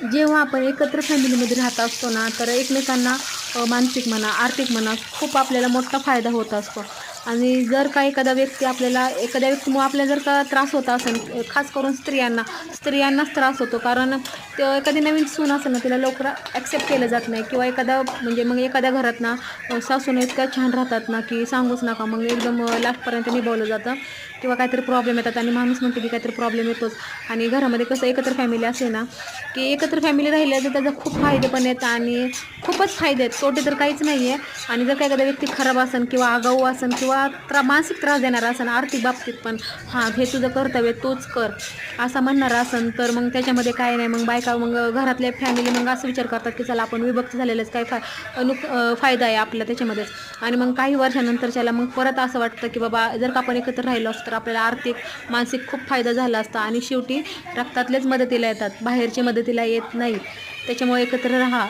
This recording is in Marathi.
जेव्हा आपण एकत्र फॅमिलीमध्ये राहत असतो ना, तर एकमेकांना मानसिक म्हणा, आर्थिक म्हणा, खूप आपल्याला मोठा फायदा होत असतो. आणि जर का एखाद्या व्यक्तीमुळे आपल्याला जर का त्रास होत असेल, खास करून स्त्रियांनाच त्रास होतो. कारण ते एखादी नवीन सून असेल ना, तिला लवकर ॲक्सेप्ट केलं जात नाही किंवा मग एखाद्या घरात ना सासूनं इतक्या छान राहतात ना, की सांगूच नका. मग एकदम लास्टपर्यंत निभावलं जातं किंवा काहीतरी प्रॉब्लेम येतात आणि माणूस म्हणतो की काहीतरी प्रॉब्लेम येतोच. आणि घरामध्ये कसं एकत्र फॅमिली असेल ना, की एकत्र फॅमिली राहिल्या तर त्याचे खूप फायदे पण आहेत आणि खूपच फायदे आहेत, तोटे तर काहीच नाही आहे. आणि जर का एखादा व्यक्ती खराब असेल किंवा आगाऊ असेल किंवा मानसिक त्रास देणारा असेल आर्थिक बाबतीत पण, हां हे तुझं कर्तव्य तूच कर असं म्हणणारा असेल, तर मग त्याच्यामध्ये काय नाही. मग बायका मग घरातल्या फॅमिली मग असं विचार करतात की चला आपण विभक्त झालेलेच काय फायदा आहे आपला त्याच्यामध्येच. आणि मग काही वर्षानंतरच्याला मग परत असं वाटतं की बाबा जर का आपण एकत्र राहिलो असतो तर आपल्याला आर्थिक मानसिक खूप फायदा झाला असता. आणि शेवटी रक्तातलेच मदतीला येतात, बाहेरची मदतीला येत नाही. त्याच्यामुळे एकत्र राहा.